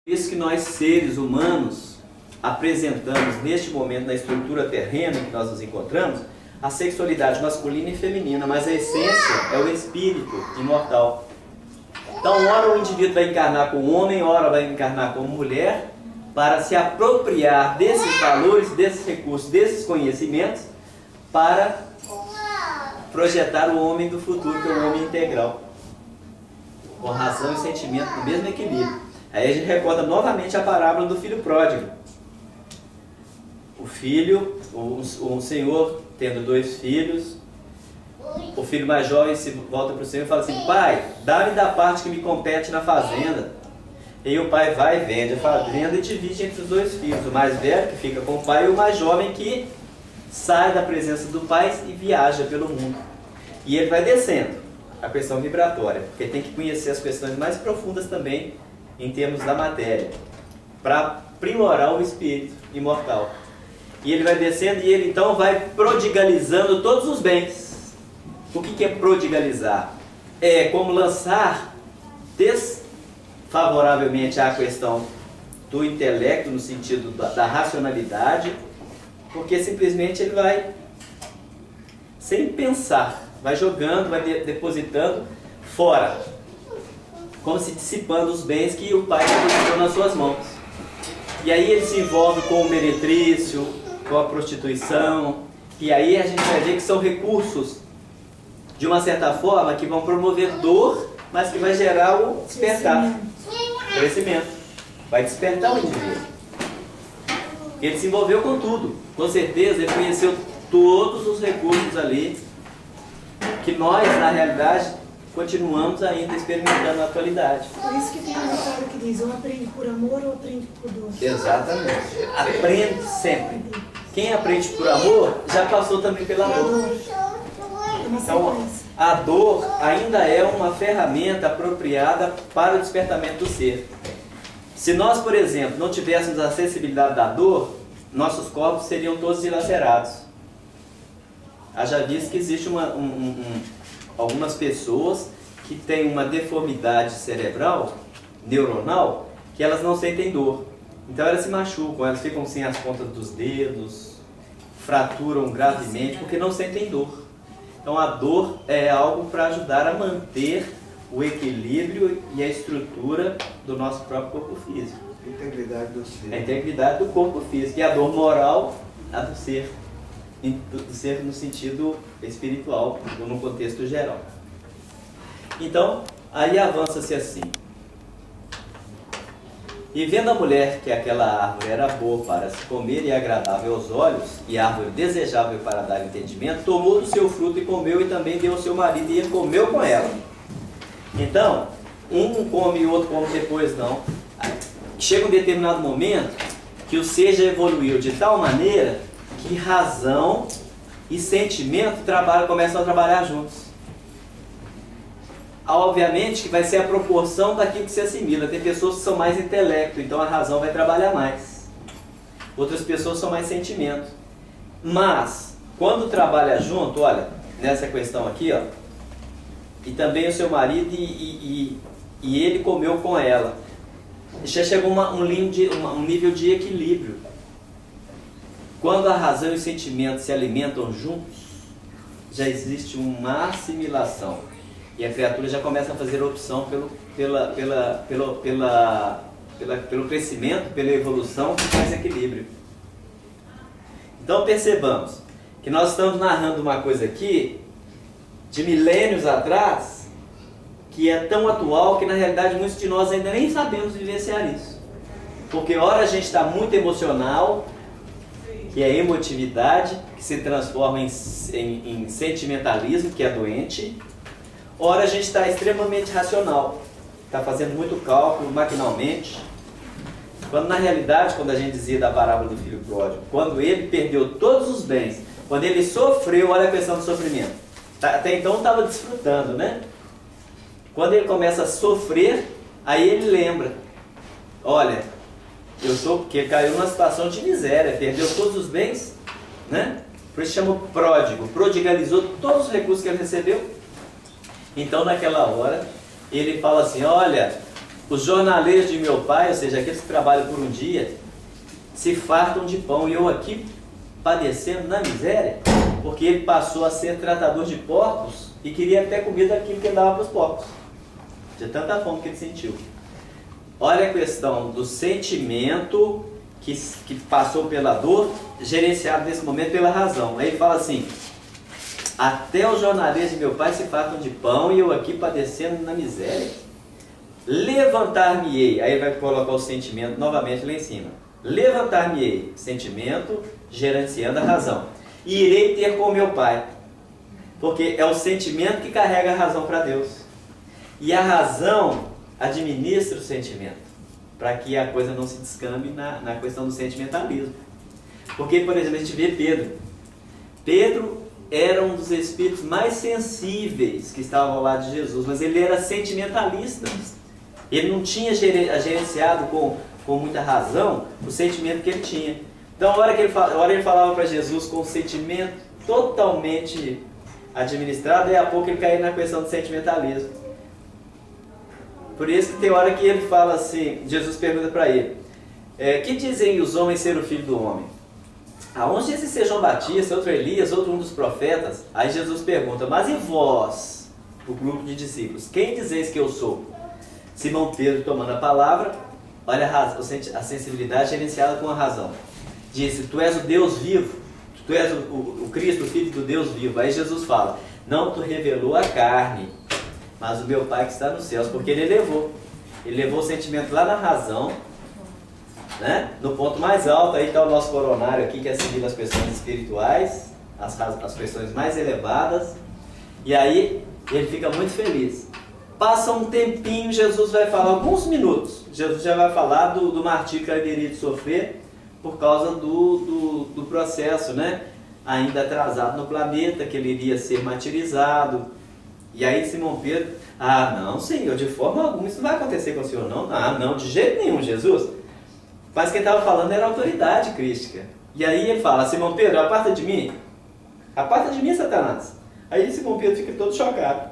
Isso que nós, seres humanos, apresentamos neste momento na estrutura terrena em que nós nos encontramos, a sexualidade masculina e feminina, mas a essência é o espírito imortal. Então, ora o indivíduo vai encarnar como homem, ora vai encarnar como mulher, para se apropriar desses valores, desses recursos, desses conhecimentos, para projetar o homem do futuro, que é o homem integral, com razão e sentimento no mesmo equilíbrio. Aí a gente recorda novamente a parábola do filho pródigo. O filho, um senhor tendo 2 filhos, o filho mais jovem se volta para o senhor e fala assim: pai, dá-me da parte que me compete na fazenda. E o pai vai, vende a fazenda e divide entre os 2 filhos. O mais velho que fica com o pai e o mais jovem que sai da presença do pai e viaja pelo mundo. E ele vai descendo a questão vibratória, porque tem que conhecer as questões mais profundas também em termos da matéria, para aprimorar o espírito imortal. E ele vai descendo e ele então vai prodigalizando todos os bens. O que é prodigalizar? É como lançar desfavoravelmente à questão do intelecto, no sentido da racionalidade, porque simplesmente ele vai, sem pensar, vai jogando, vai depositando fora, como se dissipando os bens que o pai depositou nas suas mãos. E aí ele se envolve com o meretrício, com a prostituição, e aí a gente vai ver que são recursos, de uma certa forma, que vão promover dor, mas que vai gerar o despertar, crescimento, vai despertar o indivíduo. Ele se envolveu com tudo, com certeza ele conheceu todos os recursos ali, que nós, na realidade, continuamos ainda experimentando na atualidade. Por isso que tem um ditado que diz: ou aprende por amor ou aprende por dor. Exatamente. Aprende sempre. Quem aprende por amor, já passou também pela dor. Então, a dor ainda é uma ferramenta apropriada para o despertamento do ser. Se nós, por exemplo, não tivéssemos a sensibilidade da dor, nossos corpos seriam todos dilacerados. Haja visto que existe algumas pessoas que têm uma deformidade cerebral, neuronal, que elas não sentem dor. Então elas se machucam, elas ficam sem as pontas dos dedos, fraturam gravemente porque não sentem dor. Então a dor é algo para ajudar a manter o equilíbrio e a estrutura do nosso próprio corpo físico. A integridade do ser. A integridade do corpo físico. E a dor moral, a do ser no sentido espiritual, no contexto geral. Então, aí avança-se assim: e vendo a mulher que aquela árvore era boa para se comer e agradável aos olhos, e árvore desejável para dar entendimento, tomou do seu fruto e comeu, e também deu ao seu marido, e ele comeu com ela. Então, um come e o outro come depois, não. Chega um determinado momento que o ser já evoluiu de tal maneira que razão e sentimento começam a trabalhar juntos. Obviamente que vai ser a proporção daquilo que se assimila. Tem pessoas que são mais intelecto, então a razão vai trabalhar mais. Outras pessoas são mais sentimento. Mas, quando trabalha junto, olha, nessa questão aqui, ó, e também o seu marido e ele comeu com ela. Já chegou um nível de equilíbrio. Quando a razão e o sentimento se alimentam juntos, já existe uma assimilação. E a criatura já começa a fazer opção pelo crescimento, pela evolução, que faz equilíbrio. Então percebamos que nós estamos narrando uma coisa aqui, de milênios atrás, que é tão atual que na realidade muitos de nós ainda nem sabemos vivenciar isso. Porque ora a gente está muito emocional, que é emotividade, que se transforma em sentimentalismo, que é doente. Ora a gente está extremamente racional, está fazendo muito cálculo maquinalmente, quando na realidade, quando a gente dizia da parábola do filho pródigo, quando ele perdeu todos os bens, quando ele sofreu, olha a questão do sofrimento, até então estava desfrutando, né? Quando ele começa a sofrer, aí ele lembra, olha, porque ele caiu numa situação de miséria, perdeu todos os bens, né? Por isso chama pródigo, prodigalizou todos os recursos que ele recebeu. Então naquela hora ele fala assim: olha, os jornaleiros de meu pai, ou seja, aqueles que trabalham por um dia, se fartam de pão, e eu aqui padecendo na miséria, porque ele passou a ser tratador de porcos e queria até comida daquilo que ele dava para os porcos, de tanta fome que ele sentiu. Olha a questão do sentimento que passou pela dor, gerenciado nesse momento pela razão. Aí ele fala assim: até os jornaleiros de meu pai se fartam de pão e eu aqui padecendo na miséria. Levantar-me-ei, aí vai colocar o sentimento novamente lá em cima. Levantar-me-ei, sentimento gerenciando a razão. E irei ter com meu pai. Porque é o sentimento que carrega a razão para Deus. E a razão administra o sentimento, para que a coisa não se descambe na questão do sentimentalismo. Porque, por exemplo, a gente vê Pedro. Pedro era um dos espíritos mais sensíveis que estavam ao lado de Jesus, mas ele era sentimentalista. Ele não tinha gerenciado com muita razão o sentimento que ele tinha. Então, a hora ele falava para Jesus com o sentimento totalmente administrado, e a pouco ele caía na questão do sentimentalismo. Por isso que tem hora que ele fala assim, Jesus pergunta para ele: que dizem os homens ser o filho do homem? Uns dizem ser João Batista, outro Elias, outro um dos profetas. Aí Jesus pergunta: mas e vós, o grupo de discípulos, quem dizeis que eu sou? Simão Pedro, tomando a palavra, olha a sensibilidade gerenciada com a razão. Disse: tu és o Deus vivo, tu és o Cristo, o Filho do Deus vivo. Aí Jesus fala: não tu revelou a carne, mas o meu Pai que está nos céus. Porque ele levou o sentimento lá na razão, né? No ponto mais alto. Aí está o nosso coronário aqui, que assimila as questões espirituais, as questões mais elevadas. E aí ele fica muito feliz. Passa um tempinho, Jesus vai falar, alguns minutos, Jesus já vai falar do martírio que ele teria de sofrer por causa do processo, né? Ainda atrasado no planeta, que ele iria ser martirizado. E aí Simão Pedro: não, Senhor, de forma alguma isso não vai acontecer com o Senhor, não. Não, de jeito nenhum, Jesus. Mas quem estava falando era a autoridade crística. E aí ele fala: Simão Pedro, aparta de mim, Satanás. Aí Simão Pedro fica todo chocado.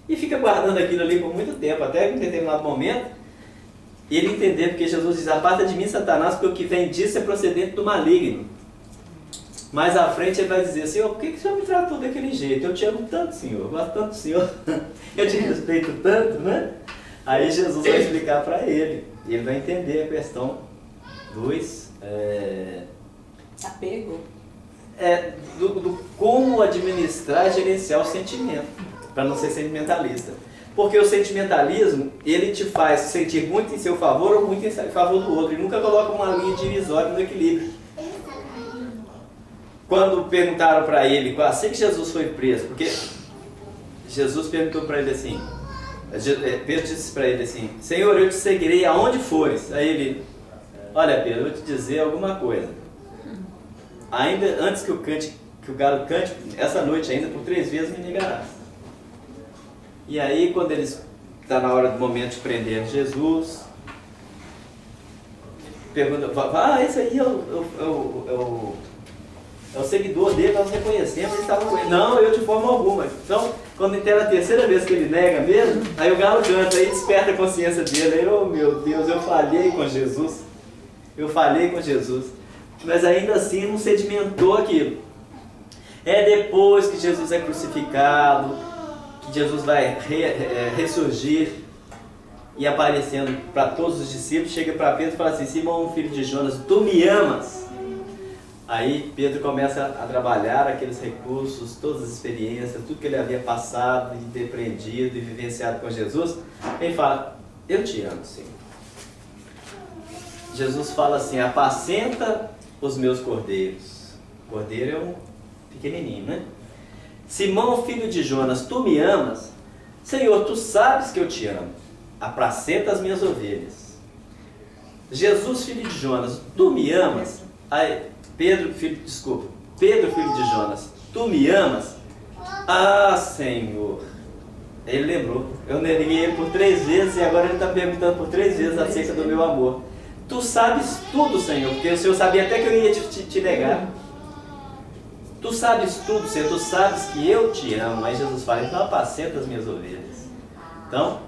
E fica guardando aquilo ali por muito tempo, até em um determinado momento, ele entender, porque Jesus diz: aparta de mim, Satanás, porque o que vem disso é procedente do maligno. Mais à frente ele vai dizer: Senhor, por que o Senhor me tratou daquele jeito? Eu te amo tanto, Senhor, eu gosto tanto do Senhor, eu te respeito tanto, né? Aí Jesus vai explicar para ele, e ele vai entender a questão dos apego. Do como administrar e gerenciar o sentimento, para não ser sentimentalista. Porque o sentimentalismo, ele te faz sentir muito em seu favor ou muito em favor do outro, e nunca coloca uma linha divisória no equilíbrio. Quando perguntaram para ele, assim que Jesus foi preso, porque Jesus perguntou para ele assim, Pedro disse para ele assim: Senhor, eu te seguirei aonde fores. Aí ele: olha, Pedro, eu vou te dizer alguma coisa. Ainda antes que o galo cante, essa noite ainda por 3 vezes me negarás. E aí, quando eles está na hora do momento de prender Jesus, pergunta: esse aí é o seguidor dele, nós reconhecemos, ele estava com ele. Não, eu de forma alguma. Então, quando tem a 3ª vez que ele nega mesmo, aí o galo canta, aí desperta a consciência dele. Aí, oh meu Deus, eu falhei com Jesus. Mas ainda assim não sedimentou aquilo. É depois que Jesus é crucificado, que Jesus vai ressurgir e aparecendo para todos os discípulos, chega para Pedro e fala assim: Simão, filho de Jonas, tu me amas? Aí Pedro começa a trabalhar aqueles recursos, todas as experiências, tudo que ele havia passado e depreendido e vivenciado com Jesus. Ele fala: eu te amo, Senhor. Jesus fala assim: apacenta os meus cordeiros. Cordeiro é um pequenininho, né? Simão, filho de Jonas, tu me amas? Senhor, tu sabes que eu te amo. Apacenta as minhas ovelhas. Jesus, filho de Jonas, tu me amas? Aí, Pedro, filho de Jonas, tu me amas? Senhor. Ele lembrou. Eu neguei ele por 3 vezes e agora ele está perguntando por 3 vezes acerca do meu amor. Tu sabes tudo, Senhor, porque o Senhor sabia até que eu ia te negar. Tu sabes tudo, Senhor, tu sabes que eu te amo. Aí Jesus fala: então apacenta as minhas ovelhas. Então,